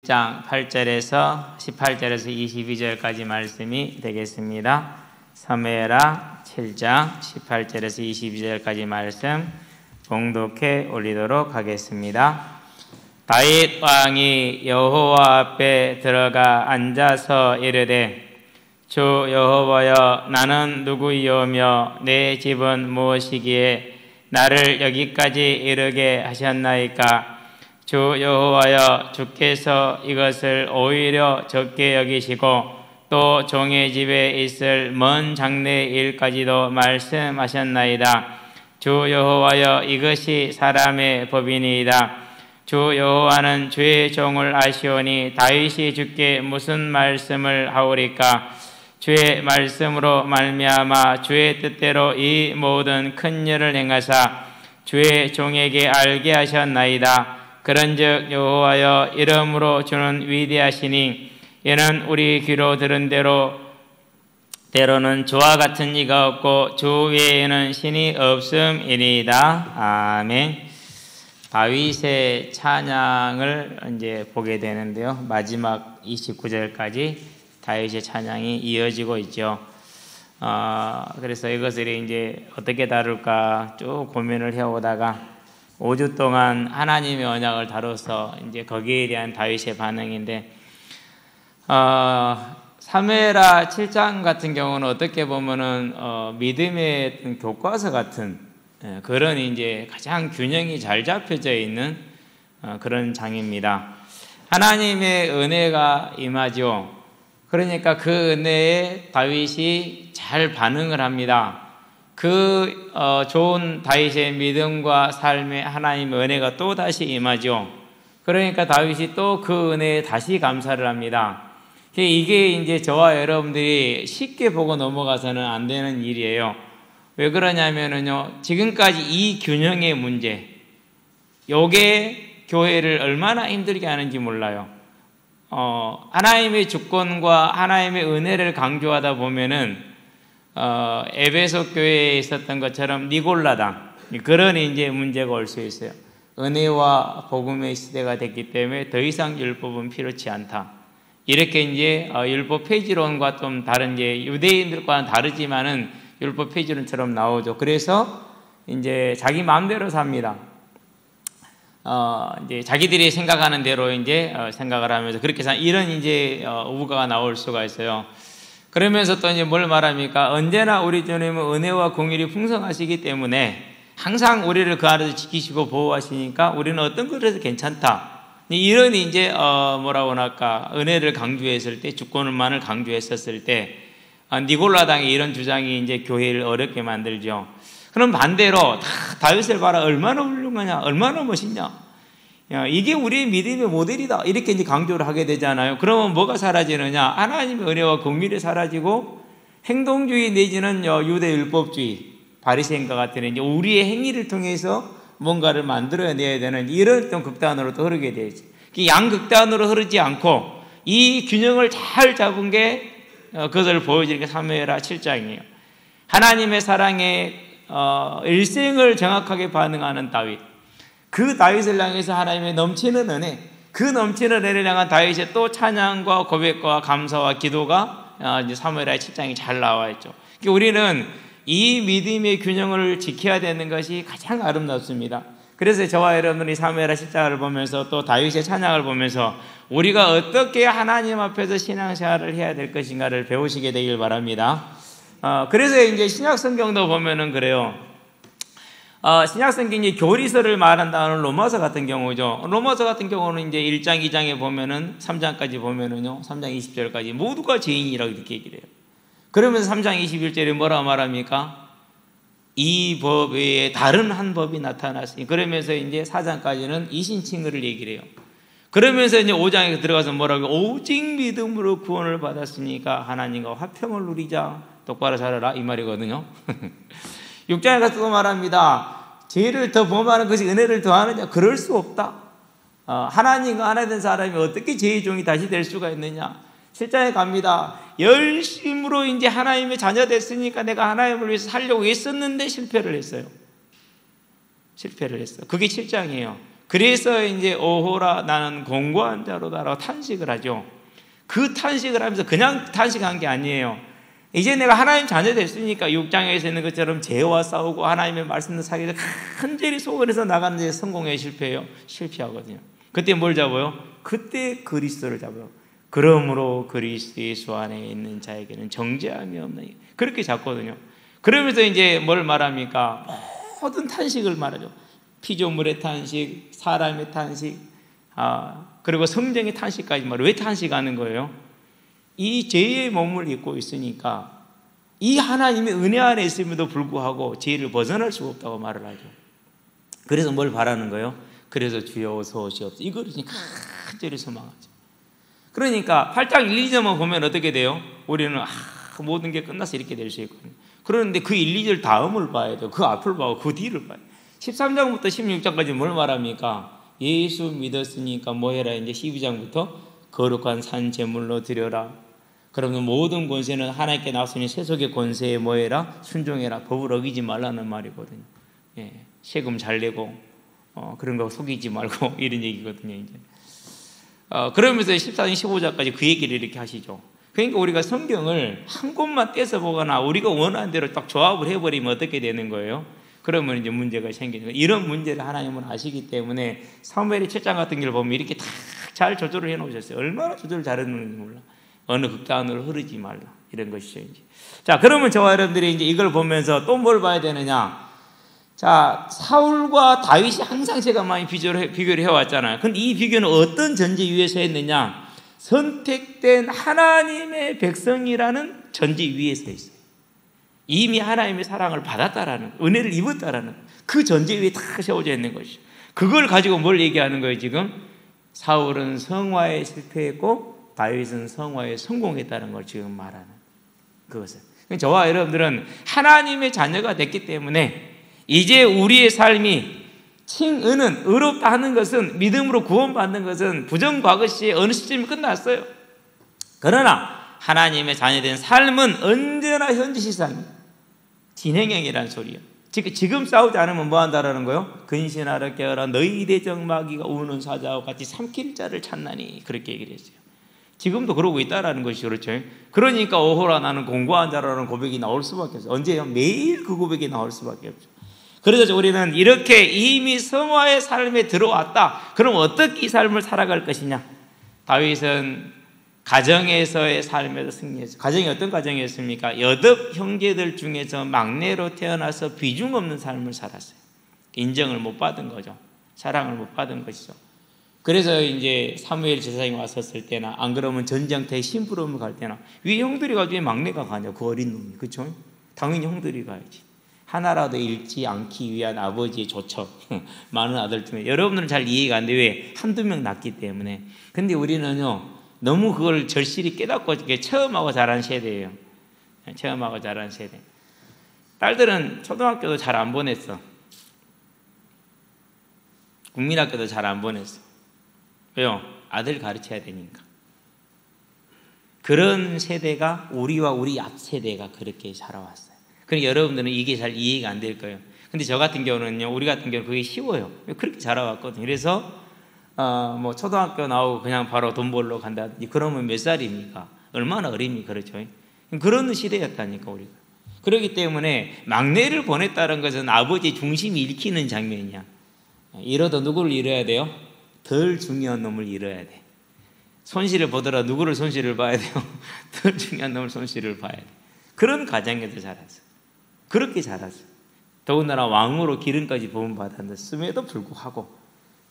1장 8절에서 18절에서 22절까지 말씀이 되겠습니다. 사무엘하 7장 18절에서 22절까지 말씀 봉독해 올리도록 하겠습니다. 다윗 왕이 여호와 앞에 들어가 앉아서 이르되 주 여호와여, 나는 누구이오며 내 집은 무엇이기에 나를 여기까지 이르게 하셨나이까? 주 여호와여, 주께서 이것을 오히려 적게 여기시고 또 종의 집에 있을 먼 장래 일까지도 말씀하셨나이다. 주 여호와여, 이것이 사람의 법이니이다. 주 여호와는 주의 종을 아시오니 다윗이 주께 무슨 말씀을 하오리까? 주의 말씀으로 말미암아 주의 뜻대로 이 모든 큰 일을 행하사 주의 종에게 알게 하셨나이다. 그런즉 여호와여, 이름으로 주는 위대하시니 이는 우리 귀로 들은 대로는 주와 같은 이가 없고 주 외에는 신이 없음이니이다. 아멘. 다윗의 찬양을 이제 보게 되는데요. 마지막 29절까지 다윗의 찬양이 이어지고 있죠. 그래서 이것을 이제 어떻게 다룰까 쭉 고민을 해오다가 5주 동안 하나님의 언약을 다뤄서 이제 거기에 대한 다윗의 반응인데, 사무엘하 7장 같은 경우는 어떻게 보면은 믿음의 어떤 교과서 같은 그런 이제 가장 균형이 잘 잡혀져 있는 그런 장입니다. 하나님의 은혜가 임하죠. 그러니까 그 은혜에 다윗이 잘 반응을 합니다. 그 좋은 다윗의 믿음과 삶에 하나님의 은혜가 또 다시 임하죠. 그러니까 다윗이 또 그 은혜에 다시 감사를 합니다. 이게 이제 저와 여러분들이 쉽게 보고 넘어가서는 안 되는 일이에요. 왜 그러냐면요, 지금까지 이 균형의 문제, 요게 교회를 얼마나 힘들게 하는지 몰라요. 하나님의 주권과 하나님의 은혜를 강조하다 보면은 에베소 교회에 있었던 것처럼 니골라당, 그런 이제 문제가 올 수 있어요. 은혜와 복음의 시대가 됐기 때문에 더 이상 율법은 필요치 않다. 이렇게 이제 율법 폐지론과 좀 다른, 이제 유대인들과는 다르지만은 율법 폐지론처럼 나오죠. 그래서 이제 자기 마음대로 삽니다. 이제 자기들이 생각하는 대로 이제 생각을 하면서 그렇게 이런 이제 우가가 나올 수가 있어요. 그러면서 또 이제 뭘 말합니까? 언제나 우리 주님은 은혜와 공의를 풍성하시기 때문에 항상 우리를 그 안에서 지키시고 보호하시니까 우리는 어떤 것에서 괜찮다. 이런 이제 뭐라고 할까, 은혜를 강조했을 때, 주권만을 강조했었을 때, 니골라당의 이런 주장이 이제 교회를 어렵게 만들죠. 그럼 반대로 다윗을 봐라, 얼마나 훌륭하냐, 얼마나 멋있냐, 이게 우리의 믿음의 모델이다, 이렇게 이제 강조를 하게 되잖아요. 그러면 뭐가 사라지느냐? 하나님의 은혜와 공의를 사라지고 행동주의 내지는 유대 율법주의, 바리새인과 같은 이제 우리의 행위를 통해서 뭔가를 만들어내야 되는 이런 어떤 극단으로 또 흐르게 되지. 양극단으로 흐르지 않고 이 균형을 잘 잡은 게 그것을 보여주는 게 사무엘하 7장이에요. 하나님의 사랑에 일생을 정확하게 반응하는 다윗, 그 다윗을 향해서 하나님의 넘치는 은혜, 그 넘치는 은혜를 향한 다윗의 또 찬양과 고백과 감사와 기도가 이제 사무엘하 7장이 잘 나와 있죠. 우리는 이 믿음의 균형을 지켜야 되는 것이 가장 아름답습니다. 그래서 저와 여러분이 사무엘하 7장을 보면서 또 다윗의 찬양을 보면서 우리가 어떻게 하나님 앞에서 신앙생활을 해야 될 것인가를 배우시게 되길 바랍니다. 그래서 이제 신약 성경도 보면은 그래요. 신약 성경이 교리서를 말한다는 로마서 같은 경우죠. 로마서 같은 경우는 이제 1장, 2장에 보면은 3장까지 보면은요, 3장 20절까지 모두가 죄인이라고 이렇게 얘기를 해요. 그러면서 3장 21절에 뭐라고 말합니까? 이 법 외에 다른 한 법이 나타났으니, 그러면서 이제 4장까지는 이신칭의를 얘기를 해요. 그러면서 이제 5장에 들어가서 뭐라고, 오직 믿음으로 구원을 받았으니까 하나님과 화평을 누리자, 똑바로 살아라, 이 말이거든요. 6장에 가서 또 말합니다. 죄를 더 범하는 것이 은혜를 더하느냐? 그럴 수 없다. 하나님과 하나 된 사람이 어떻게 죄의 종이 다시 될 수가 있느냐? 7장에 갑니다. 열심으로 이제 하나님의 자녀 됐으니까 내가 하나님을 위해서 살려고 했었는데 실패를 했어요. 그게 7장이에요. 그래서 이제 오호라 나는 공고한 자로다라고 탄식을 하죠. 그 탄식을 하면서 그냥 탄식한 게 아니에요. 이제 내가 하나님 자녀 됐으니까 6장에서 있는 것처럼 죄와 싸우고 하나님의 말씀을 사기를 간절히 소원해서 나가는데 성공해 실패해요? 실패하거든요. 그때 뭘 잡아요? 그때 그리스도를 잡아요. 그러므로 그리스도 예수 안에 있는 자에게는 정죄함이 없나니 그렇게 잡거든요. 그러면서 이제 뭘 말합니까? 모든 탄식을 말하죠. 피조물의 탄식, 사람의 탄식, 그리고 성령의 탄식까지 말해요. 왜 탄식하는 거예요? 이 죄의 몸을 입고 있으니까 이 하나님의 은혜 안에 있음에도 불구하고 죄를 벗어날 수가 없다고 말을 하죠. 그래서 뭘 바라는 거예요? 그래서 주여 어서 오시옵소서. 이걸 간절히 소망하죠. 그러니까 8장 1, 2절만 보면 어떻게 돼요? 우리는 모든 게 끝나서 이렇게 될 수 있거든요. 그런데 그 1, 2절 다음을 봐야 돼요. 그 앞을 봐고 그 뒤를 봐야 돼요. 13장부터 16장까지 뭘 말합니까? 예수 믿었으니까 뭐 해라? 이제 12장부터 거룩한 산 제물로 드려라. 그러면 모든 권세는 하나님께 나왔으니 세속의 권세에 뭐 해라? 순종해라. 법을 어기지 말라는 말이거든요. 예, 세금 잘 내고 그런 거 속이지 말고 이런 얘기거든요. 이제 그러면서 14장 15장까지 그 얘기를 이렇게 하시죠. 그러니까 우리가 성경을 한 곳만 떼서 보거나 우리가 원하는 대로 딱 조합을 해버리면 어떻게 되는 거예요? 그러면 이제 문제가 생기는 거예요. 이런 문제를 하나님은 아시기 때문에 사무엘의 7장 같은 걸 보면 이렇게 다 잘 조절을 해놓으셨어요. 얼마나 조절을 잘했는지 몰라. 어느 극단으로 흐르지 말라. 이런 것이죠. 이제. 자, 그러면 저와 여러분들이 이제 이걸 보면서 또 뭘 봐야 되느냐? 자, 사울과 다윗이 항상 제가 많이 비교를 해왔잖아요. 근데 이 비교는 어떤 전제 위에서 했느냐? 선택된 하나님의 백성이라는 전제 위에서 있어요. 이미 하나님의 사랑을 받았다라는, 은혜를 입었다라는 그 전제 위에 다 세워져 있는 것이죠. 그걸 가지고 뭘 얘기하는 거예요, 지금? 사울은 성화에 실패했고 다윗은 성화에 성공했다는 걸 지금 말하는 그것을. 저와 여러분들은 하나님의 자녀가 됐기 때문에 이제 우리의 삶이 칭의는 의롭다 하는 것은, 믿음으로 구원받는 것은 부정과거 시에 어느 시점이 끝났어요. 그러나 하나님의 자녀된 삶은 언제나 현재 시상입니다. 진행형이라는 소리예요. 지금 싸우지 않으면 뭐 한다라는 거예요? 근신하라 깨어라 너희 대적 마귀가 우는 사자와 같이 삼킬 자를 찾나니, 그렇게 얘기를 했어요. 지금도 그러고 있다라는 것이죠. 그렇죠? 그러니까 오호라 나는 공고한 자라는 고백이 나올 수밖에 없어요. 언제요? 매일 그 고백이 나올 수밖에 없죠. 그래서 우리는 이렇게 이미 성화의 삶에 들어왔다. 그럼 어떻게 이 삶을 살아갈 것이냐? 다윗은 가정에서의 삶에서 승리했어요. 가정이 어떤 가정이었습니까? 8 형제들 중에서 막내로 태어나서 비중 없는 삶을 살았어요. 인정을 못 받은 거죠. 사랑을 못 받은 것이죠. 그래서 이제 사무엘 제사장이 왔었을 때나, 안 그러면 전쟁터에 심부름을 갈 때나, 위 형들이 가지 왜 막내가 가냐? 그 어린 놈이. 그렇죠? 당연히 형들이 가야지. 하나라도 잃지 않기 위한 아버지의 조처. 많은 아들 중에 여러분들은 잘 이해가 안 돼. 왜? 한두 명 낳기 때문에. 근데 우리는요 너무 그걸 절실히 깨닫고 체험하고 자란 세대예요. 체험하고 자란 세대. 딸들은 초등학교도 잘 안 보냈어. 국민학교도 잘 안 보냈어. 왜요? 아들 가르쳐야 되니까. 그런 세대가 우리와 우리 앞 세대가 그렇게 자라왔어요. 그러니까 여러분들은 이게 잘 이해가 안 될 거예요. 근데 저 같은 경우는요, 우리 같은 경우는 그게 쉬워요. 그렇게 자라왔거든요. 그래서 뭐 초등학교 나오고 그냥 바로 돈 벌러 간다든지 그러면 몇 살입니까? 얼마나 어립니까? 그렇죠? 그런 시대였다니까 우리가. 그렇기 때문에 막내를 보냈다는 것은 아버지의 중심이 읽히는 장면이야. 잃어도 누구를 잃어야 돼요? 덜 중요한 놈을 잃어야 돼. 손실을 보더라 누구를 손실을 봐야 돼요? 덜 중요한 놈을 손실을 봐야 돼. 그런 가정에서 자랐어. 그렇게 자랐어. 더군다나 왕으로 기름까지 부음받았음에도 불구하고,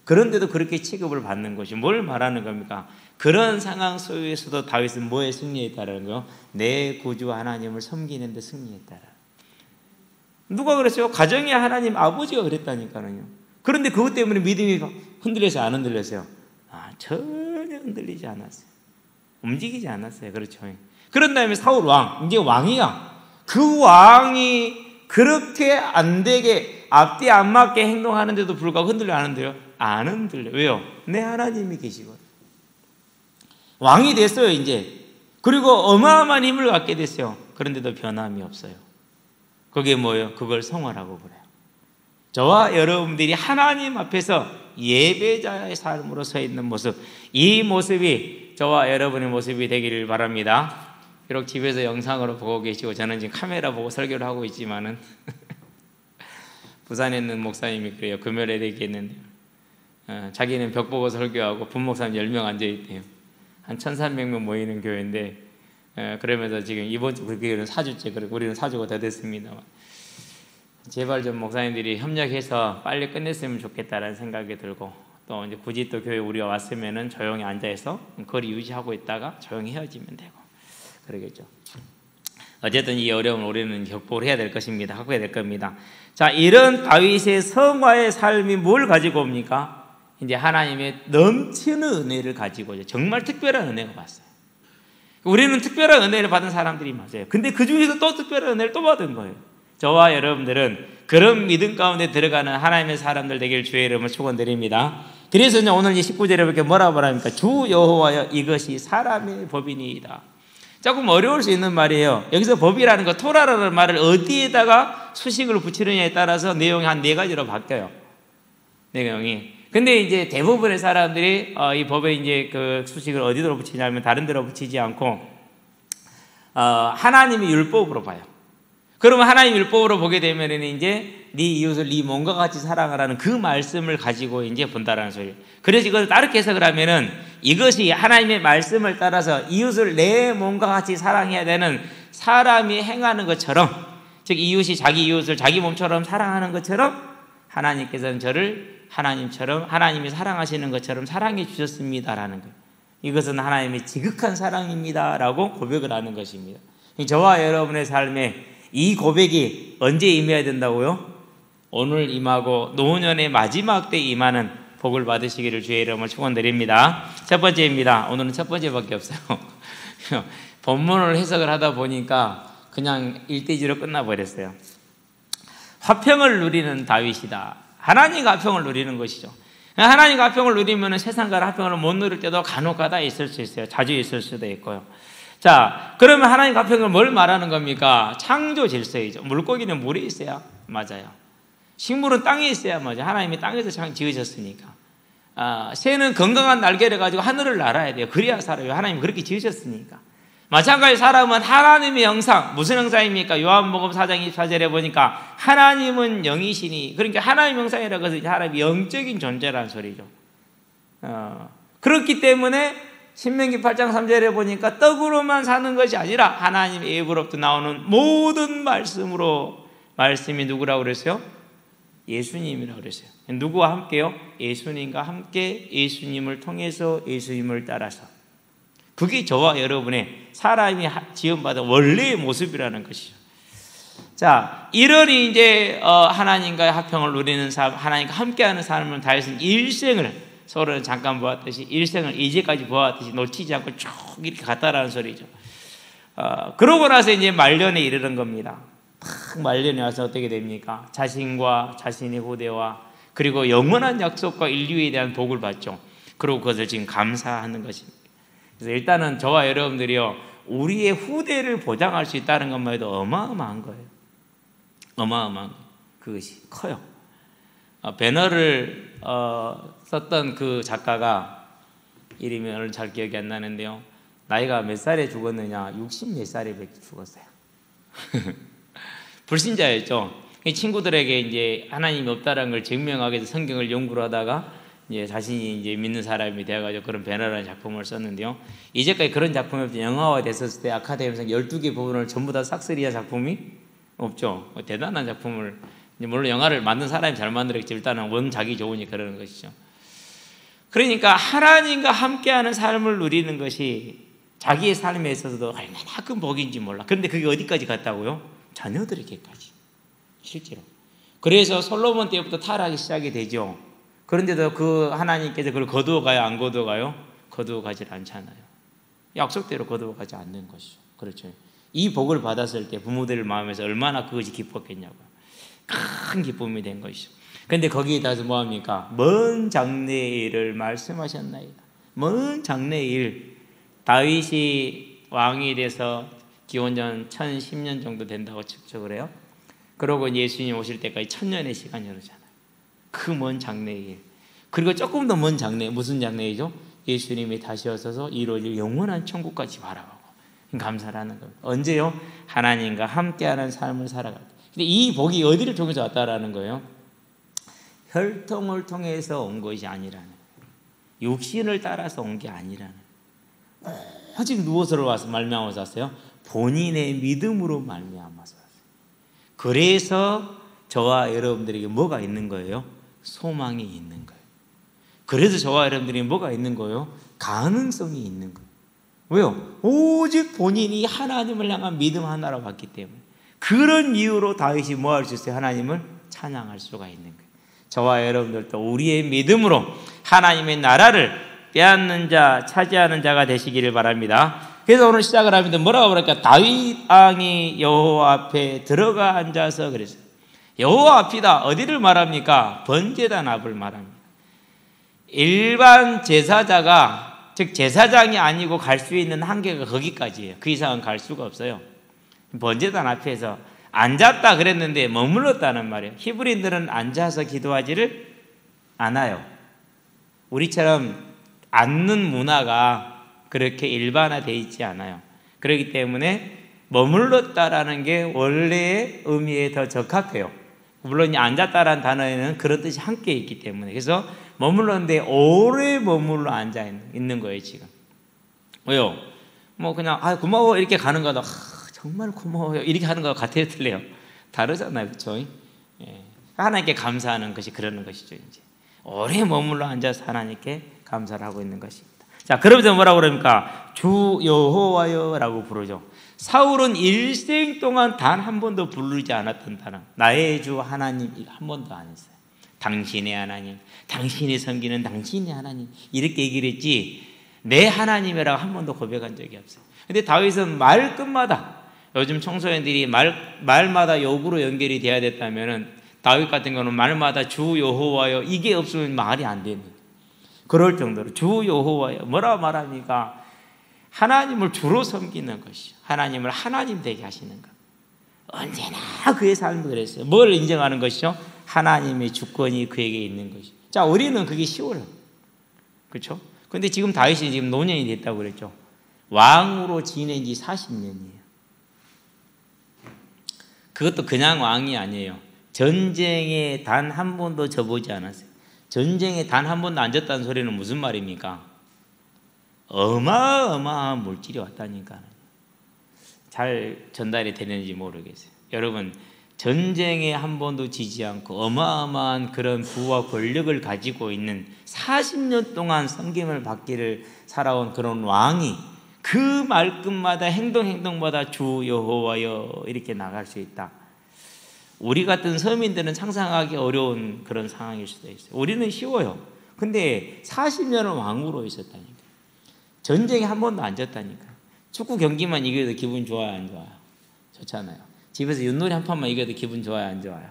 그런데도 그렇게 취급을 받는 것이 뭘 말하는 겁니까? 그런 상황 속에서도 다윗은 뭐에 승리했다라는 거요? 내 구주 하나님을 섬기는 데 승리했다라. 누가 그랬어요? 가정의 하나님 아버지가 그랬다니까요. 그런데 그것 때문에 믿음이 흔들려서 안 흔들렸어요? 전혀 흔들리지 않았어요. 움직이지 않았어요. 그렇죠? 그런 다음에 사울 왕, 이제 왕이야. 그 왕이 그렇게 안 되게 앞뒤 안 맞게 행동하는데도 불구하고 흔들려 안 흔들려? 안 흔들려. 왜요? 내 하나님이 계시거든. 왕이 됐어요 이제. 그리고 어마어마한 힘을 갖게 됐어요. 그런데도 변함이 없어요. 그게 뭐예요? 그걸 성화라고 그래요. 저와 여러분들이 하나님 앞에서 예배자의 삶으로 서 있는 모습, 이 모습이 저와 여러분의 모습이 되기를 바랍니다. 비록 집에서 영상으로 보고 계시고 저는 지금 카메라 보고 설교를 하고 있지만은 부산에 있는 목사님이 그래요. 금요일에 되겠는데요. 자기는 벽 보고 설교하고 분목사님 10명 앉아있대요. 한 1300명 모이는 교회인데 그러면서 지금 이번 주 교회는 4주째, 그리고 우리는 4주가 더 됐습니다만 제발 좀 목사님들이 협력해서 빨리 끝냈으면 좋겠다라는 생각이 들고, 또 이제 굳이 또 교회 우리가 왔으면은 조용히 앉아서 거리 유지하고 있다가 조용히 헤어지면 되고 그러겠죠. 어쨌든 이 어려움을 우리는 극복을 해야 될 것입니다. 하고 될 겁니다. 자, 이런 다윗의 성화의 삶이 뭘 가지고 옵니까? 이제 하나님의 넘치는 은혜를 가지고 정말 특별한 은혜가 왔어요. 우리는 특별한 은혜를 받은 사람들이 맞아요. 근데 그 중에서 또 특별한 은혜를 또 받은 거예요. 저와 여러분들은 그런 믿음 가운데 들어가는 하나님의 사람들 되길 주의 이름으로 축원드립니다. 그래서 오늘 이 19절에 이렇게 뭐라고 말합니까? 주 여호와여, 이것이 사람의 법이니이다. 조금 어려울 수 있는 말이에요. 여기서 법이라는 거, 토라라는 말을 어디에다가 수식을 붙이느냐에 따라서 내용이 한 4가지로 바뀌어요. 내용이. 근데 이제 대부분의 사람들이 이 법에 이제 그 수식을 어디로 붙이냐면 다른 데로 붙이지 않고 하나님의 율법으로 봐요. 그러면 하나님 율법으로 보게 되면은 이제 네 이웃을 네 몸과 같이 사랑하라는 그 말씀을 가지고 이제 본다라는 소리예요. 그래서 이걸 다르게 해석을 하면은 이것이 하나님의 말씀을 따라서 이웃을 내 몸과 같이 사랑해야 되는 사람이 행하는 것처럼, 즉 이웃이 자기 이웃을 자기 몸처럼 사랑하는 것처럼 하나님께서는 저를 하나님처럼, 하나님이 사랑하시는 것처럼 사랑해 주셨습니다라는 거예요. 이것은 하나님의 지극한 사랑입니다라고 고백을 하는 것입니다. 저와 여러분의 삶에 이 고백이 언제 임해야 된다고요? 오늘 임하고 노년의 마지막 때 임하는 복을 받으시기를 주의 이름으로 축원드립니다. 첫 번째입니다. 오늘은 첫 번째밖에 없어요. 본문을 해석을 하다 보니까 그냥 일대지로 끝나버렸어요. 화평을 누리는 다윗이다. 하나님과 화평을 누리는 것이죠. 하나님과 화평을 누리면 세상과 화평을 못 누릴 때도 간혹가다 있을 수 있어요. 자주 있을 수도 있고요. 자, 그러면 하나님과 화평을 뭘 말하는 겁니까? 창조 질서이죠. 물고기는 물에 있어야 맞아요. 식물은 땅에 있어야 맞아요. 하나님이 땅에서 지으셨으니까. 새는 건강한 날개를 가지고 하늘을 날아야 돼요. 그래야 살아요. 하나님이 그렇게 지으셨으니까. 마찬가지로 사람은 하나님의 형상, 무슨 형상입니까? 요한복음 4장 24절에 보니까 하나님은 영이시니, 그러니까 하나님 형상이라고 해서 하나님이 영적인 존재라는 소리죠. 그렇기 때문에 신명기 8장 3절에 보니까 떡으로만 사는 것이 아니라 하나님의 입으로부터 나오는 모든 말씀으로, 말씀이 누구라고 그랬어요? 예수님이라고 그랬어요. 누구와 함께요? 예수님과 함께, 예수님을 통해서, 예수님을 따라서. 그게 저와 여러분의 사람이 지음받은 원래의 모습이라는 것이죠. 자, 이런 이제 하나님과의 화평을 누리는 삶, 하나님과 함께하는 삶을 다해서 일생을, 서로는 잠깐 보았듯이 일생을 이제까지 보았듯이 놓치지 않고 쭉 이렇게 갔다라는 소리죠. 그러고 나서 이제 말년에 이르는 겁니다. 딱 말년에 와서 어떻게 됩니까? 자신과 자신의 후대와 그리고 영원한 약속과 인류에 대한 복을 받죠. 그리고 그것을 지금 감사하는 것입니다. 그래서 일단은 저와 여러분들이요, 우리의 후대를 보장할 수 있다는 것만 해도 어마어마한 거예요. 어마어마한 거예요. 그것이 커요. 배너를 썼던 그 작가가 이름이 오늘 잘 기억이 안 나는데요, 나이가 몇 살에 죽었느냐? 60 몇 살에 죽었어요. 불신자였죠. 친구들에게 이제 하나님이 없다라는 걸 증명하기 위해서 성경을 연구를 하다가 이제 자신이 이제 믿는 사람이 되어가지고 그런 배너라는 작품을 썼는데요. 이제까지 그런 작품이 없죠. 영화화 됐었을 때 아카데미상 12개 부분을 전부 다 싹쓸이한 작품이 없죠. 대단한 작품을, 물론 영화를 만든 사람이 잘 만들었겠지, 일단은 원작이 좋으니까 그러는 것이죠. 그러니까 하나님과 함께하는 삶을 누리는 것이 자기의 삶에 있어서도 얼마나 큰 복인지 몰라. 그런데 그게 어디까지 갔다고요? 자녀들에게까지, 실제로. 그래서 솔로몬 때부터 타락이 시작이 되죠. 그런데도 그 하나님께서 그걸 거두어가요? 안 거두어가요? 거두어가지 않잖아요. 약속대로 거두어가지 않는 것이죠. 그렇죠. 이 복을 받았을 때 부모들 마음에서 얼마나 그것이 기뻤겠냐고요. 큰 기쁨이 된 것이죠. 그런데 거기에 따라서 뭐합니까? 먼 장래의 일을 말씀하셨나이다. 먼 장래의 일. 다윗이 왕이 돼서 기원전 1010년 정도 된다고 측정을 해요. 그러고 예수님 오실 때까지 1000년의 시간이 흐르잖아요. 그 먼 장래의 길. 그리고 조금 더 먼 장래, 무슨 장래이죠? 예수님이 다시 오셔서 이루어질 영원한 천국까지 바라보고 감사라는 겁니다. 언제요? 하나님과 함께하는 삶을 살아갈 때. 근데 이 복이 어디를 통해서 왔다라는 거예요? 혈통을 통해서 온 것이 아니라는 거예요. 육신을 따라서 온 게 아니라는 거예요. 오직 누구로 와서 말미암아서 왔어요? 본인의 믿음으로 말미암아서 왔어요. 그래서 저와 여러분들에게 뭐가 있는 거예요? 소망이 있는 거예요. 그래서 저와 여러분들이 뭐가 있는 거예요? 가능성이 있는 거예요. 왜요? 오직 본인이 하나님을 향한 믿음 하나로 왔기 때문에. 그런 이유로 다윗이 뭐 할 수 있어요? 하나님을 찬양할 수가 있는 거예요. 저와 여러분들도 우리의 믿음으로 하나님의 나라를 빼앗는 자, 차지하는 자가 되시기를 바랍니다. 그래서 오늘 시작을 합니다. 뭐라고 그럴까? 다윗 왕이 여호와 앞에 들어가 앉아서 그랬어요. 여호와 앞이다. 어디를 말합니까? 번제단 앞을 말합니다. 일반 제사자가, 즉 제사장이 아니고 갈 수 있는 한계가 거기까지예요. 그 이상은 갈 수가 없어요. 번제단 앞에서 앉았다 그랬는데 머물렀다는 말이에요. 히브리인들은 앉아서 기도하지를 않아요. 우리처럼 앉는 문화가 그렇게 일반화되어 있지 않아요. 그렇기 때문에 머물렀다라는 게 원래의 의미에 더 적합해요. 물론 앉았다라는 단어에는 그런 뜻이 함께 있기 때문에. 그래서 머물렀는데 오래 머물러 앉아 있는 거예요, 지금. 왜요? 뭐 그냥 고마워 이렇게 가는 거다. 정말 고마워요 이렇게 하는 거 같아요, 틀려요? 다르잖아요, 그렇죠? 예. 하나님께 감사하는 것이 그러는 것이죠. 이제 오래 머물러 앉아서 하나님께 감사를 하고 있는 것입니다. 자, 그러면서 뭐라고 그럽니까? 주 여호와여라고 부르죠. 사울은 일생 동안 단 한 번도 부르지 않았던 단어, 나의 주 하나님 한 번도 안 했어요. 당신의 하나님, 당신이 섬기는 당신의 하나님 이렇게 얘기를 했지 내 하나님이라고 한 번도 고백한 적이 없어요. 근데 다윗은 말끝마다, 요즘 청소년들이 말마다 욕으로 연결이 돼야 됐다면은 다윗 같은 경우는 말마다 주 여호와여 이게 없으면 말이 안 되는, 그럴 정도로 주 여호와여 뭐라 말합니까? 하나님을 주로 섬기는 것이요, 하나님을 하나님 되게 하시는 것. 언제나 그의 삶이 그랬어요. 뭘 인정하는 것이죠? 하나님의 주권이 그에게 있는 것이죠. 자, 우리는 그게 쉬워요, 그렇죠? 근데 지금 다윗이 지금 노년이 됐다고 그랬죠. 왕으로 지낸 지 40년이에요. 그것도 그냥 왕이 아니에요. 전쟁에 단 한 번도 져보지 않았어요. 전쟁에 단 한 번도 안 졌다는 소리는 무슨 말입니까? 어마어마한 물질이 왔다니까. 잘 전달이 되는지 모르겠어요. 여러분, 전쟁에 한 번도 지지 않고 어마어마한 그런 부와 권력을 가지고 있는 40년 동안 섬김을 받기를 살아온 그런 왕이 그 말끝마다 행동마다 주 여호와여 이렇게 나갈 수 있다. 우리 같은 서민들은 상상하기 어려운 그런 상황일 수도 있어요. 우리는 쉬워요. 근데 40년을 왕으로 있었다니까. 전쟁에 한 번도 안 졌다니까. 축구 경기만 이겨도 기분 좋아요, 안 좋아요? 좋잖아요. 집에서 윷놀이 한 판만 이겨도 기분 좋아요, 안 좋아요?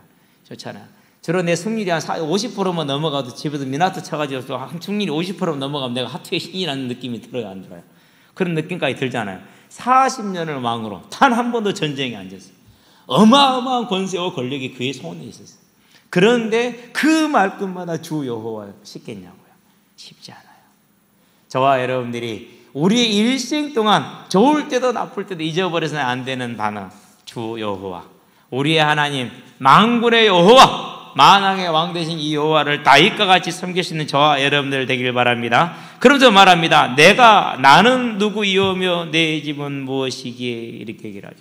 좋잖아요. 저런 내 승률이 한 50%만 넘어가도 집에서 미나트 쳐가지고 승률이 50%만 넘어가면 내가 하트에 신이 나는 느낌이 들어요, 안 들어요? 그런 느낌까지 들잖아요. 40년을 왕으로 단 한 번도 전쟁에 안 졌어요. 어마어마한 권세와 권력이 그의 손에 있었어요. 그런데 그 말끝마다 주 여호와 쉽겠냐고요? 쉽지 않아요. 저와 여러분들이 우리의 일생 동안 좋을 때도 나쁠 때도 잊어버려서는 안 되는 단어, 주 여호와. 우리의 하나님, 만군의 여호와, 만왕의 왕 되신 이 여호와를 다윗과 같이 섬길 수 있는 저와 여러분들 되길 바랍니다. 그러면서 말합니다. 나는 누구이오며 내 집은 무엇이기에, 이렇게 얘기를 하죠.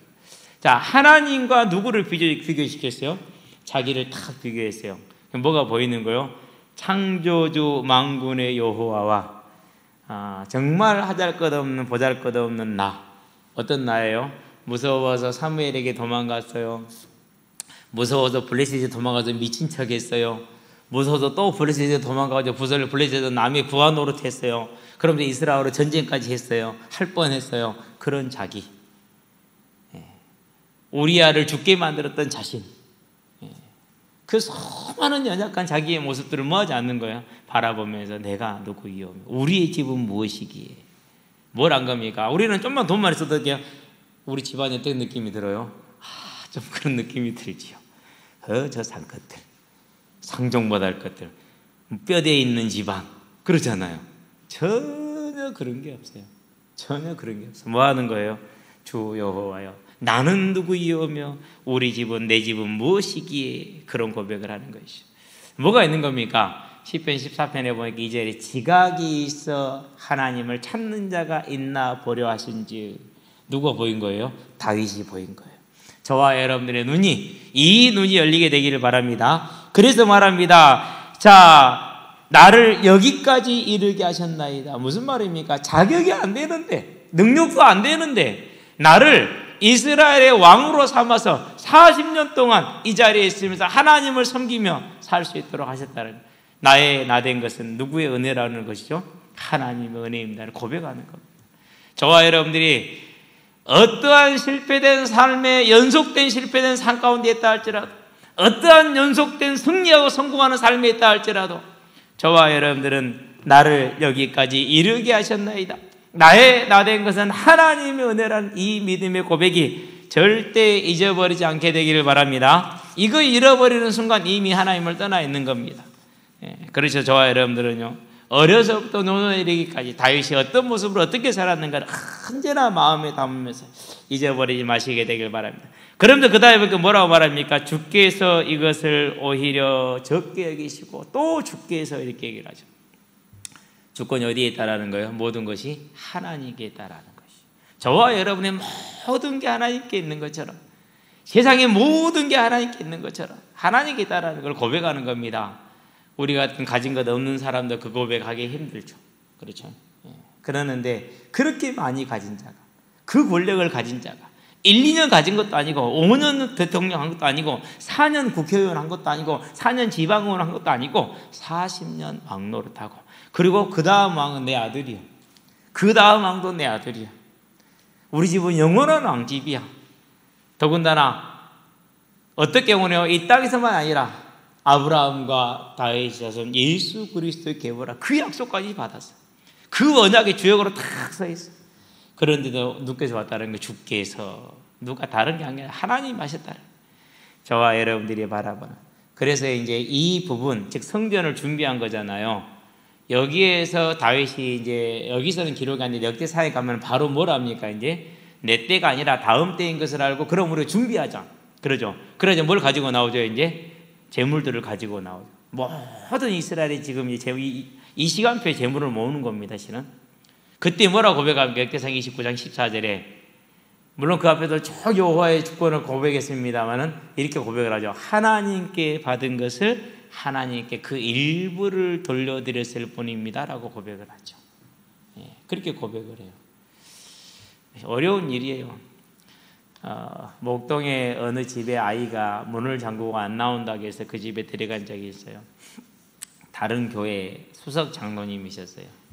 자, 하나님과 누구를 비교시켰어요? 자기를 딱 비교했어요. 뭐가 보이는 거예요? 창조주 만군의 여호와와 정말 하잘것없는 보잘것없는 나. 어떤 나예요? 무서워서 사무엘에게 도망갔어요. 무서워서 블레셋에 도망가서 미친 척 했어요. 무서워서 또 블레셋에 도망가서 블레셋에서 남의 부하 노릇했어요. 그러면서 이스라엘로 전쟁까지 했어요. 할 뻔했어요. 그런 자기, 우리아를 죽게 만들었던 자신, 그 수많은 연약한 자기의 모습들을 뭐하지 않는 거야? 바라보면서 내가 누구이요? 우리의 집은 무엇이기에? 뭘 안 겁니까? 우리는 좀만 돈만 있어도 그냥 우리 집안에 어떤 느낌이 들어요? 좀 그런 느낌이 들지요. 저 산것들, 상종받을 것들, 뼈대에 있는 지방 그러잖아요. 전혀 그런 게 없어요. 전혀 그런 게 없어요. 뭐 하는 거예요? 주 여호와여, 나는 누구이오며 우리 집은 내 집은 무엇이기에, 그런 고백을 하는 것이죠. 뭐가 있는 겁니까? 시편 14편에 보니까 2절에 지각이 있어 하나님을 찾는 자가 있나 보려 하신지, 누가 보인 거예요? 다윗이 보인 거예요. 저와 여러분들의 이 눈이 열리게 되기를 바랍니다. 그래서 말합니다. 자, 나를 여기까지 이르게 하셨나이다. 무슨 말입니까? 자격이 안 되는데, 능력도 안 되는데 나를 이스라엘의 왕으로 삼아서 40년 동안 이 자리에 있으면서 하나님을 섬기며 살 수 있도록 하셨다는, 나의 나된 것은 누구의 은혜라는 것이죠? 하나님의 은혜입니다. 고백하는 겁니다. 저와 여러분들이 어떠한 실패된 삶에, 연속된 실패된 삶 가운데 있다 할지라도, 어떠한 연속된 승리하고 성공하는 삶에 있다 할지라도, 저와 여러분들은 나를 여기까지 이르게 하셨나이다, 나의 나된 것은 하나님의 은혜라는 이 믿음의 고백이 절대 잊어버리지 않게 되기를 바랍니다. 이거 잃어버리는 순간 이미 하나님을 떠나 있는 겁니다. 그래서 저와 여러분들은요, 어려서부터 노년에 이르기까지 다윗이 어떤 모습으로 어떻게 살았는가를 언제나 마음에 담으면서 잊어버리지 마시게 되길 바랍니다. 그러면서 그 다음에 뭐라고 말합니까? 주께서 이것을 오히려 적게 여기시고, 또 주께서 이렇게 얘기를 하죠. 주권이 어디에 있다라는 거예요? 모든 것이 하나님께 있다라는 것이. 저와 여러분의 모든 게 하나님께 있는 것처럼, 세상의 모든 게 하나님께 있는 것처럼 하나님께 있다라는 걸 고백하는 겁니다. 우리 같은 가진 것 없는 사람도 그 고백하기 힘들죠. 그렇죠? 그러는데 그렇게 많이 가진 자가, 그 권력을 가진 자가 1, 2년 가진 것도 아니고 5년 대통령 한 것도 아니고 4년 국회의원 한 것도 아니고 4년 지방의원 한 것도 아니고 40년 왕노릇하고, 그리고 그 다음 왕은 내 아들이야, 그 다음 왕도 내 아들이야, 우리 집은 영원한 왕집이야. 더군다나 어떤 경우는요, 이 땅에서만 아니라 아브라함과 다윗의 자손 예수 그리스도의 계보라, 그 약속까지 받았어. 그 언약의 주역으로 탁 서 있어. 그런데도 누구께서 왔다는 거? 주께서. 누가 다른 게 아니라 하나님 하셨다. 저와 여러분들이 바라보는. 그래서 이제 이 부분, 즉 성전을 준비한 거잖아요. 여기에서 다윗이 이제, 여기서는 기록이 안 되는데 역대사에 가면 바로 뭐랍니까? 이제 내 때가 아니라 다음 때인 것을 알고 그럼 우리 준비하자. 그러죠. 그래서 뭘 가지고 나오죠? 이제 재물들을 가지고 나오죠. 모든 이스라엘이 지금 이 시간표에 재물을 모으는 겁니다. 실은 그때 뭐라고 고백합니까? 역대상 29장 14절에 물론 그 앞에도 쭉 여호와의 주권을 고백했습니다만은 이렇게 고백을 하죠. 하나님께 받은 것을 하나님께 그 일부를 돌려드렸을 뿐입니다라고 고백을 하죠. 그렇게 고백을 해요. 어려운 일이에요. 목동의 어느 집에 아이가 문을 잠그고 안 나온다고 해서 그 집에 들어간 적이 있어요. 다른 교회 수석 장로님이셨어요.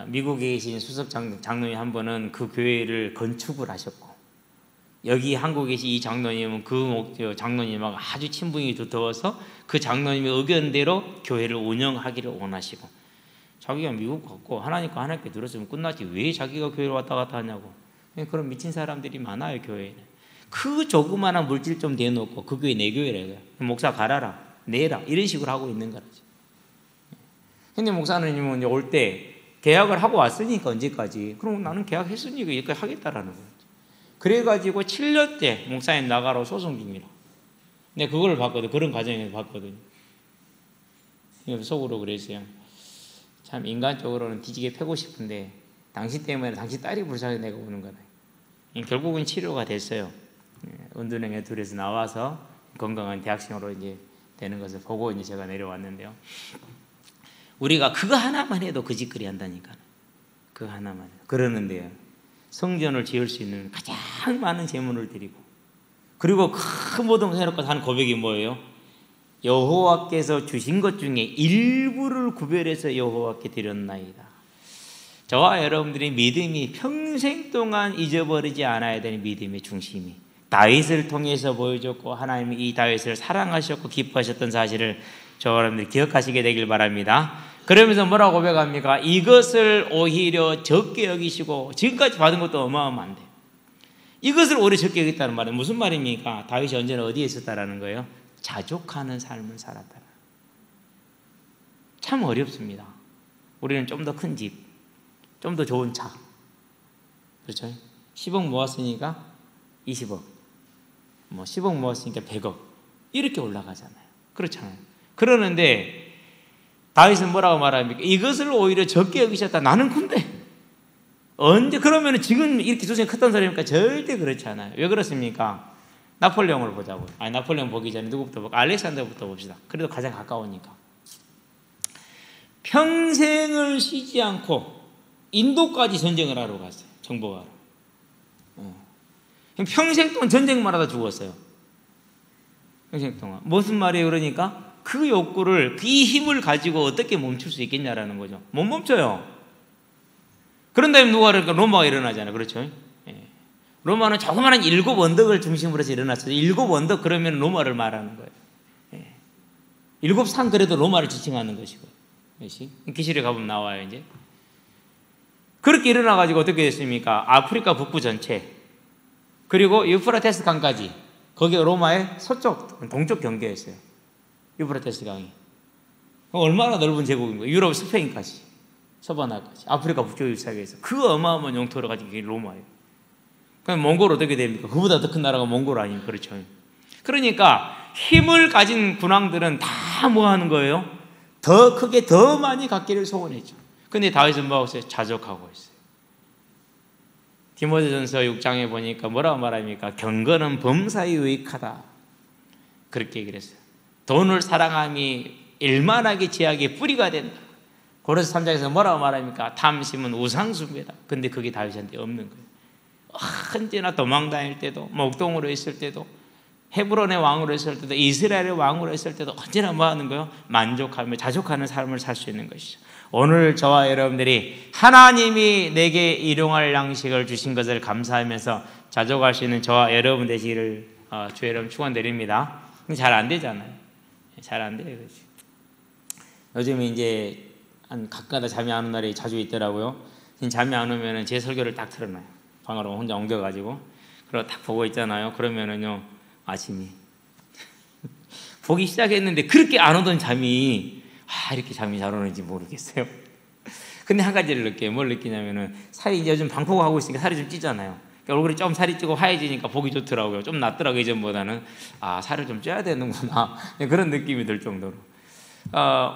미국에 계신 수석 장로님 한 분은 그 교회를 건축을 하셨고, 여기 한국에 계신 이 장로님은 그 장로님하고 아주 친분이 두터워서 그 장로님의 의견대로 교회를 운영하기를 원하시고, 자기가 미국 갔고 하나님과 하나님께 들었으면 끝났지 왜 자기가 교회를 왔다 갔다 하냐고. 그런 미친 사람들이 많아요. 교회에는 그 조그마한 물질 좀 대놓고 그 교회 내 교회래요. 목사 가라라 내라 이런 식으로 하고 있는 거죠. 근데 목사님은 올 때 계약을 하고 왔으니까 언제까지, 그럼 나는 계약했으니까 여기까지 하겠다라는 거예요. 그래가지고 7년째 목사님 나가라고 소송 중이라. 근데 그걸 봤거든. 그런 과정에서 봤거든요. 속으로 그랬어요. 참 인간적으로는 뒤지게 패고 싶은데 당신 때문에 당신 딸이 불쌍해서 내가 오는 거다. 결국은 치료가 됐어요. 은둔형에 둘에서 나와서 건강한 대학생으로 이제 되는 것을 보고 이제 제가 내려왔는데요. 우리가 그거 하나만 해도 그 짓거리 한다니까. 그거 하나만 해도. 그러는데요, 성전을 지을 수 있는 가장 많은 재물을 드리고, 그리고 큰 모든 것을 해놓고 하는 고백이 뭐예요? 여호와께서 주신 것 중에 일부를 구별해서 여호와께 드렸나이다. 저와 여러분들의 믿음이 평생 동안 잊어버리지 않아야 되는 믿음의 중심이 다윗을 통해서 보여줬고, 하나님이 이 다윗을 사랑하셨고 기뻐하셨던 사실을 저와 여러분들이 기억하시게 되길 바랍니다. 그러면서 뭐라고 고백합니까? 이것을 오히려 적게 여기시고, 지금까지 받은 것도 어마어마한데 이것을 오히려 적게 여겼다는 말은 무슨 말입니까? 다윗이 언제나 어디에 있었다라는 거예요? 자족하는 삶을 살았다. 참 어렵습니다. 우리는 좀 더 큰 집, 좀 더 좋은 차, 그렇죠? 10억 모았으니까 20억, 뭐 10억 모았으니까 100억 이렇게 올라가잖아요. 그렇잖아요. 그러는데 다윗은 뭐라고 말합니까? 이것을 오히려 적게 여기셨다. 나는 근데 언제 그러면 지금 이렇게 조선이 컸단 소리입니까? 절대 그렇지 않아요. 왜 그렇습니까? 나폴레옹을 보자고요. 아니, 나폴레옹 보기 전에 누구부터 볼까? 알렉산더부터 봅시다. 그래도 가장 가까우니까. 평생을 쉬지 않고 인도까지 전쟁을 하러 갔어요. 정복하러. 평생 동안 전쟁만 하다 죽었어요. 평생 동안. 무슨 말이에요? 그러니까 그 욕구를, 이 힘을 가지고 어떻게 멈출 수 있겠냐라는 거죠. 못 멈춰요. 그런 다음에 누가 그러니까 로마가 일어나잖아요. 그렇죠? 로마는 조그마한 7 언덕을 중심으로 해서 일어났어요. 7 언덕 그러면 로마를 말하는 거예요. 7 산 그래도 로마를 지칭하는 것이고. 기실에 가보면 나와요, 이제. 그렇게 일어나가지고 어떻게 됐습니까? 아프리카 북부 전체, 그리고 유프라테스 강까지, 거기가 로마의 서쪽, 동쪽 경계였어요. 유프라테스 강이. 얼마나 넓은 제국인 거예요. 유럽 스페인까지, 서바나까지, 아프리카 북쪽 유사계에서 그 어마어마한 영토를 가진 게 로마예요. 그럼 몽골 어떻게 됩니까? 그보다 더 큰 나라가 몽골 아닙니까? 그렇죠. 그러니까 힘을 가진 군왕들은 다 뭐 하는 거예요? 더 크게 더 많이 갖기를 소원했죠. 근데 다윗은 뭐하고 있어요? 자족하고 있어요. 디모데전서 6장에 보니까 뭐라고 말합니까? 경건은 범사에 유익하다. 그렇게 얘기를 했어요. 돈을 사랑함이 일만하게 지약의 뿌리가 된다. 고린도서 3장에서 뭐라고 말합니까? 탐심은 우상숭배다. 근데 그게 다윗한테 없는 거예요. 언제나 도망 다닐 때도, 목동으로 있을 때도, 헤브론의 왕으로 있을 때도, 이스라엘의 왕으로 있을 때도 언제나 뭐 하는 거예요? 만족하며 자족하는 삶을 살 수 있는 것이죠. 오늘 저와 여러분들이 하나님이 내게 일용할 양식을 주신 것을 감사하면서 자족할 수 있는 저와 여러분 되시기를 주 여러분 축원드립니다. 잘 안 되잖아요. 잘 안 돼요. 요즘 이제 한 가끔가다 잠이 안 오는 날이 자주 있더라고요. 잠이 안 오면은 제 설교를 딱 틀어놔요. 방으로 혼자 옮겨가지고. 그리고 딱 보고 있잖아요. 그러면은요, 아침이. 보기 시작했는데 그렇게 안 오던 잠이, 이렇게 잠이 잘 오는지 모르겠어요. 근데 한 가지를 느껴요. 뭘 느끼냐면은, 살이 이제 요즘 방콕 하고 있으니까 살이 좀 찌잖아요. 그러니까 얼굴이 좀 살이 찌고 하얘지니까 보기 좋더라고요. 좀 낫더라고요, 이전보다는. 살을 좀 쪄야 되는구나. 그런 느낌이 들 정도로.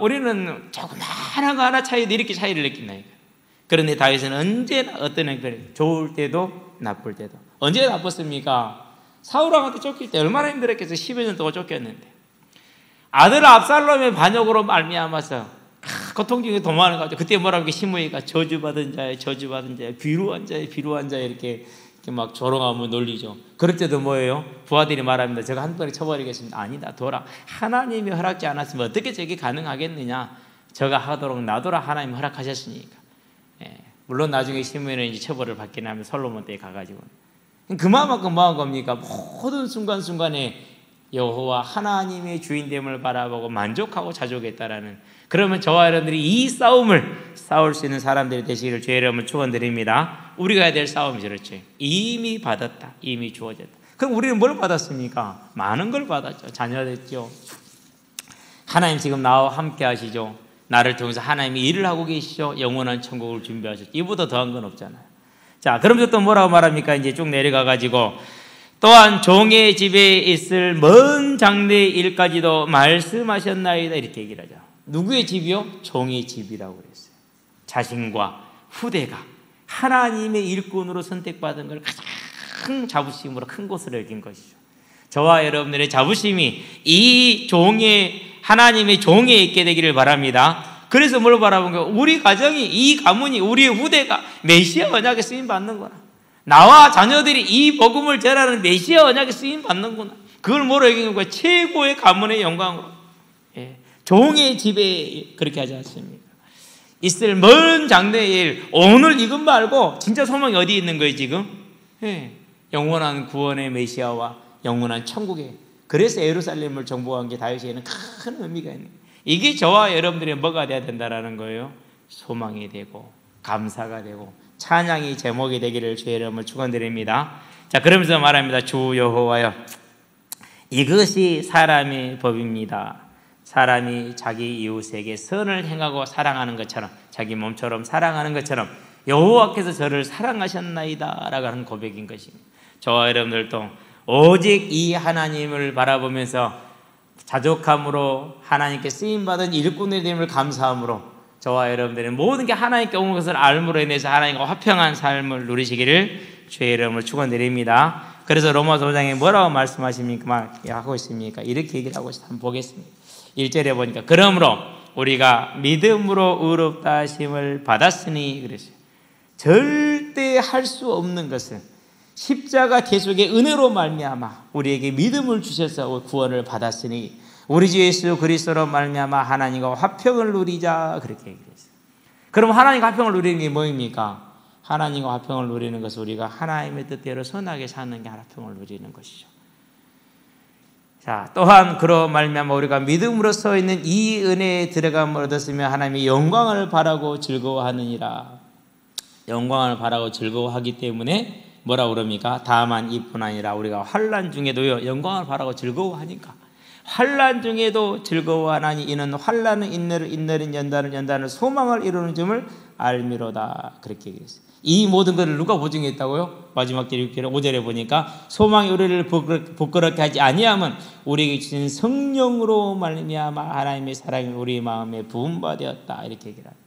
우리는 조그마한 거 하나 차이도 이렇게 차이를 느낀다니까. 그런데 다윗은 언제나 어떤 형편이, 좋을 때도 나쁠 때도. 언제 나빴습니까? 사울왕한테 쫓길 때 얼마나 힘들었겠어요. 10여 년 동안 쫓겼는데. 아들 압살롬의 반역으로 말미암아서 고통 중에 도망을 가죠. 그때 뭐라고 시므이가 저주받은 자에 저주받은 자에 비루한 자에 비루한 자에 이렇게 막 조롱하며 놀리죠. 그럴 때도 뭐예요? 부하들이 말합니다. 제가 한 번에 쳐버리겠습니다. 아니다, 둬라. 하나님이 허락지 않았으면 어떻게 저게 가능하겠느냐. 저가 하도록 놔둬라. 하나님이 허락하셨으니까. 물론 나중에 시므이는 이제 처벌을 받긴 하면 솔로몬 때에 가가지고. 그만큼 뭐한 겁니까? 모든 순간순간에 여호와 하나님의 주인됨을 바라보고 만족하고 자족했다라는. 그러면 저와 여러분들이 이 싸움을 싸울 수 있는 사람들이 되시기를 주의 이름으로 축원드립니다. 우리가 해야 될 싸움이 그렇죠. 이미 받았다. 이미 주어졌다. 그럼 우리는 뭘 받았습니까? 많은 걸 받았죠. 자녀 됐죠. 하나님 지금 나와 함께 하시죠. 나를 통해서 하나님이 일을 하고 계시죠. 영원한 천국을 준비하셨죠. 이보다 더한 건 없잖아요. 자, 그러면서 또 뭐라고 말합니까? 이제 쭉 내려가가지고 또한 종의 집에 있을 먼 장래의 일까지도 말씀하셨나이다. 이렇게 얘기를 하죠. 누구의 집이요? 종의 집이라고 그랬어요. 자신과 후대가 하나님의 일꾼으로 선택받은 걸 가장 자부심으로 큰 것으로 여긴 것이죠. 저와 여러분들의 자부심이 이 종의 하나님의 종에 있게 되기를 바랍니다. 그래서 뭘 바라본 거예요? 우리 가정이, 이 가문이, 우리의 후대가 메시아 언약에 쓰임 받는구나. 나와 자녀들이 이 복음을 전하는 메시아 언약에 쓰임 받는구나. 그걸 뭐로 여기는 거예요? 최고의 가문의 영광으로. 종의 집에 그렇게 하지 않습니까? 있을 먼 장래의 일, 오늘 이것 말고 진짜 소망이 어디 있는 거예요 지금? 영원한 구원의 메시아와 영원한 천국에. 그래서 예루살렘을 정복한 게 다윗에게는 큰 의미가 있는 거예요. 이게 저와 여러분들이 뭐가 돼야 된다라는 거예요? 소망이 되고 감사가 되고 찬양이 제목이 되기를 주의 이름으로 축원드립니다. 자, 그러면서 말합니다. 주 여호와여, 이것이 사람의 법입니다. 사람이 자기 이웃에게 선을 행하고 사랑하는 것처럼, 자기 몸처럼 사랑하는 것처럼 여호와께서 저를 사랑하셨나이다 라고 하는 고백인 것입니다. 저와 여러분들도 오직 이 하나님을 바라보면서 자족함으로 하나님께 쓰임받은 일꾼이 됨을 감사함으로 저와 여러분들은 모든 게 하나님께 온 것을 알므로 인해서 하나님과 화평한 삶을 누리시기를 주의 이름으로 축원드립니다. 그래서 로마서 5장에 뭐라고 말씀하십니까? 하고 있습니까? 이렇게 얘기를 하고 있습니다. 한번 보겠습니다. 1절에 보니까 그러므로 우리가 믿음으로 의롭다 하심을 받았으니 그랬어요. 절대 할 수 없는 것은 십자가 대속의 은혜로 말미암아 우리에게 믿음을 주셔서 구원을 받았으니 우리 주 예수 그리스도로 말미암아 하나님과 화평을 누리자 그렇게 얘기했어요. 그럼 하나님과 화평을 누리는 게 뭐입니까? 하나님과 화평을 누리는 것은 우리가 하나님의 뜻대로 선하게 사는 게 화평을 누리는 것이죠. 자, 또한 그로 말미암아 우리가 믿음으로 서 있는 이 은혜에 들어감을 얻었으며 하나님의 영광을 바라고 즐거워하느니라. 영광을 바라고 즐거워하기 때문에 뭐라고 그럽니까? 다만 이뿐 아니라 우리가 환난 중에도요 영광을 바라고 즐거워하니까 환난 중에도 즐거워하나니 이는 환난은 인내를 연단을 소망을 이루는 점을 알미로다 그렇게 얘기했어요. 이 모든 것을 누가 보증했다고요? 마지막 절 6절 5절에 보니까 소망이 우리를 부끄럽게 하지 아니하면 우리에게 주신 성령으로 말미암아 하나님의 사랑이 우리 마음에 부음받았다 이렇게 얘기를 합니다.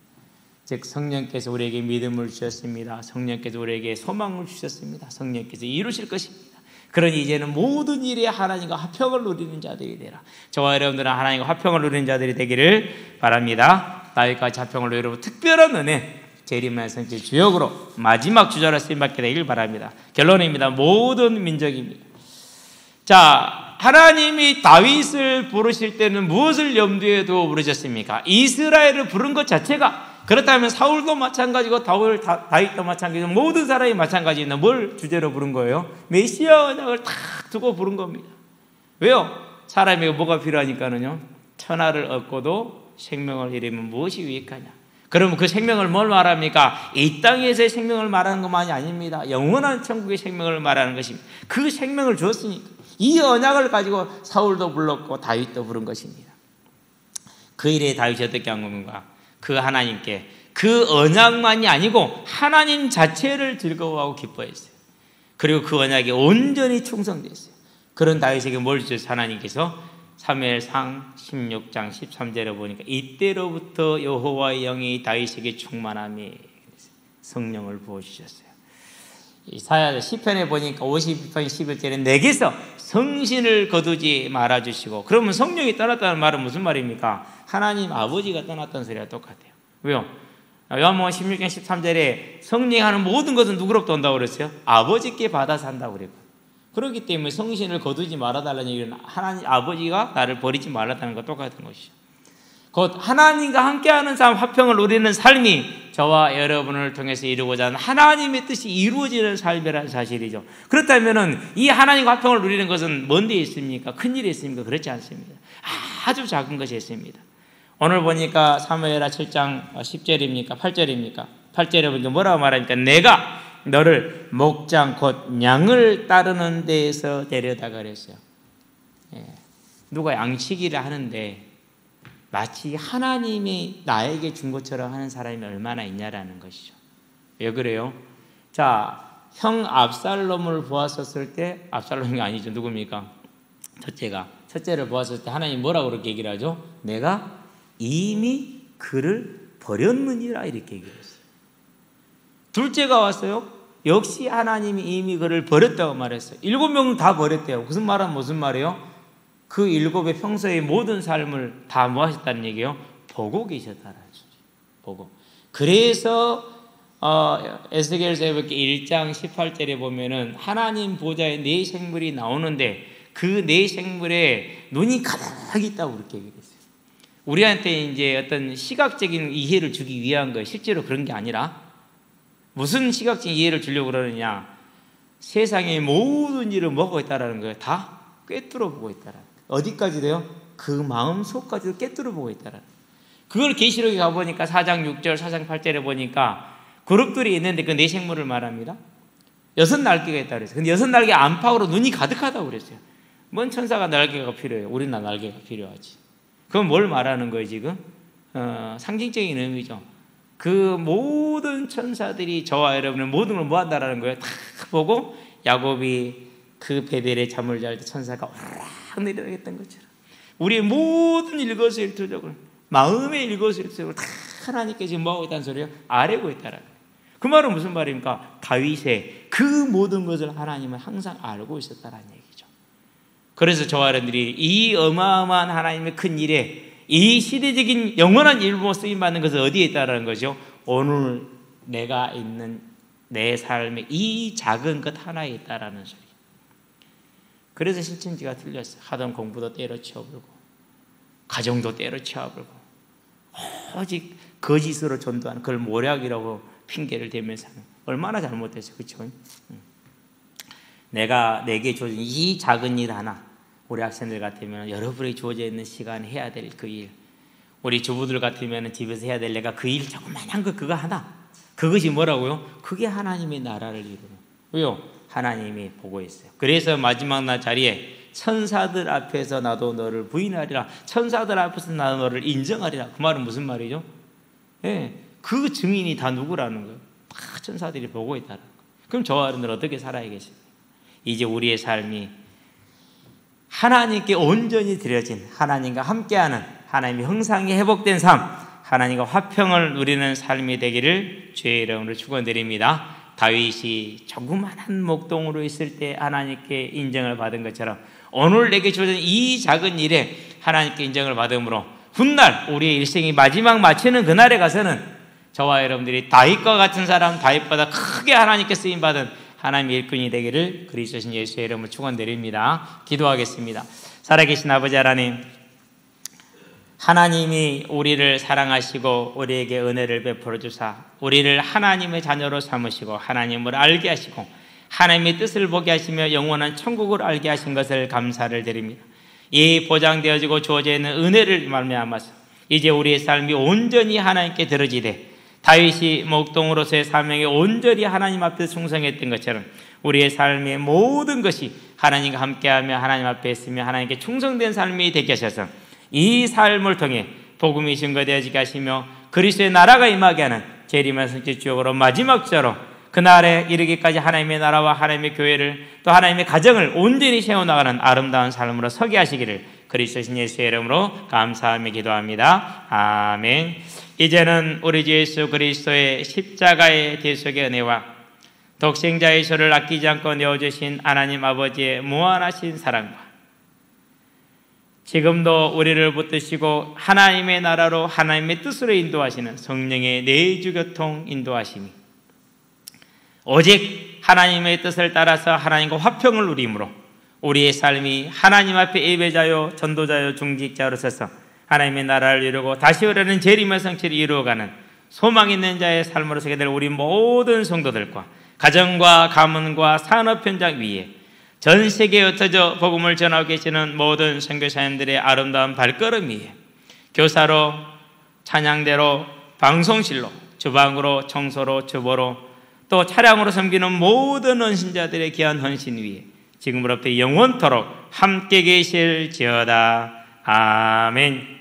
즉 성령께서 우리에게 믿음을 주셨습니다. 성령께서 우리에게 소망을 주셨습니다. 성령께서 이루실 것입니다. 그러니 이제는 모든 일에 하나님과 화평을 누리는 자들이 되라. 저와 여러분들은 하나님과 화평을 누리는 자들이 되기를 바랍니다. 다윗같이 화평을 누리고 특별한 은혜 재림의 성취 주역으로 마지막 주자로 쓰임받게 되길 바랍니다. 결론입니다. 모든 민족입니다. 자, 하나님이 다윗을 부르실 때는 무엇을 염두에 두어 부르셨습니까? 이스라엘을 부른 것 자체가 그렇다면 사울도 마찬가지고 다윗도 마찬가지고 모든 사람이 마찬가지인데 뭘 주제로 부른 거예요? 메시아 언약을 딱 두고 부른 겁니다. 왜요? 사람에게 뭐가 필요하니까는요. 천하를 얻고도 생명을 잃으면 무엇이 유익하냐? 그러면 그 생명을 뭘 말합니까? 이 땅에서의 생명을 말하는 것만이 아닙니다. 영원한 천국의 생명을 말하는 것입니다. 그 생명을 주었으니까 이 언약을 가지고 사울도 불렀고 다윗도 부른 것입니다. 그 일에 다윗이 어떻게 한 겁니까? 그 하나님께 그 언약만이 아니고 하나님 자체를 즐거워하고 기뻐했어요. 그리고 그 언약에 온전히 충성됐어요. 그런 다윗에게 뭘 주셨어요? 하나님께서 사무엘상 16장 13절에 보니까 이때로부터 여호와의 영이 다윗에게 충만함이 성령을 부어주셨어요. 이사야 시편에 보니까 52편 11절에 내게서 성신을 거두지 말아주시고 그러면 성령이 떠났다는 말은 무슨 말입니까? 하나님 아버지가 떠났다는 소리가 똑같아요. 왜요? 요한복음 16장 13절에 성령이 하는 모든 것은 누구로부터 온다고 그랬어요? 아버지께 받아서 한다고 그랬고 그렇기 때문에 성신을 거두지 말아달라는 얘기는 하나님 아버지가 나를 버리지 말았다는 것과 똑같은 것이죠. 곧 하나님과 함께하는 삶, 화평을 누리는 삶이 저와 여러분을 통해서 이루고자 하는 하나님의 뜻이 이루어지는 삶이라는 사실이죠. 그렇다면 이 하나님과 화평을 누리는 것은 먼 데 있습니까? 큰 일이 있습니까? 그렇지 않습니다. 아주 작은 것이 있습니다. 오늘 보니까 사무엘하 7장 10절입니까? 8절입니까? 8절에 보니까 뭐라고 말합니까? 내가 너를 목장 곧 양을 따르는 데에서 데려다가 그랬어요. 누가 양치기를 하는데 마치 하나님이 나에게 준 것처럼 하는 사람이 얼마나 있냐라는 것이죠. 왜 그래요? 자, 형 압살롬을 보았었을 때 압살롬이 아니죠. 누굽니까? 첫째를 보았을 때 하나님 뭐라고 그렇게 얘기를 하죠? 내가 이미 그를 버렸느니라 이렇게 얘기했어요. 둘째가 왔어요. 역시 하나님이 이미 그를 버렸다고 말했어요. 7명 다 버렸대요. 무슨 말이에요? 그 7의 평소의 모든 삶을 다 뭐 하셨다는 얘기예요? 보고 계셨다는 소리. 보고. 그래서 에스겔서 1장 18절에 보면은 하나님 보좌에 네 생물이 나오는데 그 네 생물에 눈이 가득 있다고 그렇게 얘기했어요. 우리한테 이제 어떤 시각적인 이해를 주기 위한 거예요. 실제로 그런 게 아니라 무슨 시각적인 이해를 주려고 그러느냐? 세상의 모든 일을 먹고 있다라는 거예요. 다 꿰뚫어 보고 있다라는 거예요. 어디까지 돼요? 그 마음 속까지도 꿰뚫어 보고 있다라는 거예요. 그걸 계시록에 가보니까 4장 6절, 4장 8절에 보니까 그룹들이 있는데 그 네 생물을 말합니다. 6날개가 있다고 그랬어요. 근데 6날개 안팎으로 눈이 가득하다고 그랬어요. 뭔 천사가 날개가 필요해요? 우리는 날개가 필요하지. 그건 뭘 말하는 거예요 지금? 상징적인 의미죠. 그 모든 천사들이 저와 여러분의 모든 걸 모았다라는 거예요. 다 보고 야곱이 그 베델에 잠을 잘 때 천사가 오르락 내려오겠던 것처럼 우리의 모든 일거수일투족을 마음의 일거수일투족을 다 하나님께 지금 뭐하고 있다는 소리예요? 아뢰고 있다라는 거예요. 그 말은 무슨 말입니까? 다윗의 그 모든 것을 하나님은 항상 알고 있었다라는 얘기죠. 그래서 저와 여러분들이 이 어마어마한 하나님의 큰 일에 이 시대적인 영원한 일부로 쓰임받는 것은 어디에 있다는 거죠? 오늘 내가 있는 내 삶의 이 작은 것 하나에 있다라는 소리. 그래서 신천지가 틀렸어요. 하던 공부도 때려치워버리고 가정도 때려치워버리고 오직 거짓으로 전도하는 그걸 모략이라고 핑계를 대면서 하는 얼마나 잘못됐어요. 그렇죠? 내게 주어진 이 작은 일 하나, 우리 학생들 같으면 여러분이 주어져 있는 시간에 해야 될 그 일, 우리 주부들 같으면 집에서 해야 될 내가 그 일 조그만한 거 그거 하나, 그것이 뭐라고요? 그게 하나님의 나라를 이루는. 왜요? 하나님이 보고 있어요. 그래서 마지막 날 자리에 천사들 앞에서 나도 너를 부인하리라, 천사들 앞에서 나도 너를 인정하리라. 그 말은 무슨 말이죠? 그 증인이 다 누구라는 거예요? 다 천사들이 보고 있다는 거예요. 그럼 저와 여러분들 어떻게 살아야겠어요? 이제 우리의 삶이 하나님께 온전히 드려진, 하나님과 함께하는 하나님의 형상이 회복된 삶, 하나님과 화평을 누리는 삶이 되기를 주의 이름으로 축원드립니다. 다윗이 조그만한 목동으로 있을 때 하나님께 인정을 받은 것처럼 오늘 내게 주어진 이 작은 일에 하나님께 인정을 받음으로 훗날 우리의 일생이 마지막 마치는 그날에 가서는 저와 여러분들이 다윗과 같은 사람, 다윗보다 크게 하나님께 쓰임받은 하나님의 일꾼이 되기를 그리스도신 예수의 이름으로 축원드립니다. 기도하겠습니다. 살아계신 아버지 하나님, 하나님이 우리를 사랑하시고 우리에게 은혜를 베풀어 주사 우리를 하나님의 자녀로 삼으시고 하나님을 알게 하시고 하나님의 뜻을 보게 하시며 영원한 천국을 알게 하신 것을 감사를 드립니다. 이 보장되어지고 주어져 있는 은혜를 말미암아서 이제 우리의 삶이 온전히 하나님께 드러지되 다윗이 목동으로서의 사명에 온전히 하나님 앞에 충성했던 것처럼 우리의 삶의 모든 것이 하나님과 함께하며 하나님 앞에 있으며 하나님께 충성된 삶이 되게 하셔서 이 삶을 통해 복음이 증거되어지게 하시며 그리스도의 나라가 임하게 하는 재림의 성취 주역으로 마지막 자로 그날에 이르기까지 하나님의 나라와 하나님의 교회를 또 하나님의 가정을 온전히 세워나가는 아름다운 삶으로 서게 하시기를 그리스도신 예수의 이름으로 감사하며 기도합니다. 아멘. 이제는 우리 주 예수 그리스도의 십자가의 대속의 은혜와 독생자의 소를 아끼지 않고 내어주신 하나님 아버지의 무한하신 사랑과 지금도 우리를 붙드시고 하나님의 나라로 하나님의 뜻으로 인도하시는 성령의 내주교통 인도하심이 오직 하나님의 뜻을 따라서 하나님과 화평을 누림으로 우리의 삶이 하나님 앞에 예배자요 전도자요 중직자로 서서 하나님의 나라를 이루고 다시 오려는 재림의 성취를 이루어가는 소망 있는 자의 삶으로 서게 될 우리 모든 성도들과 가정과 가문과 산업 현장 위에 전 세계에 흩어져 복음을 전하고 계시는 모든 선교사님들의 아름다운 발걸음 위에 교사로 찬양대로 방송실로 주방으로 청소로 주보로 또 차량으로 섬기는 모든 헌신자들의 귀한 헌신 위에 지금으로부터 영원토록 함께 계실지어다. 아멘.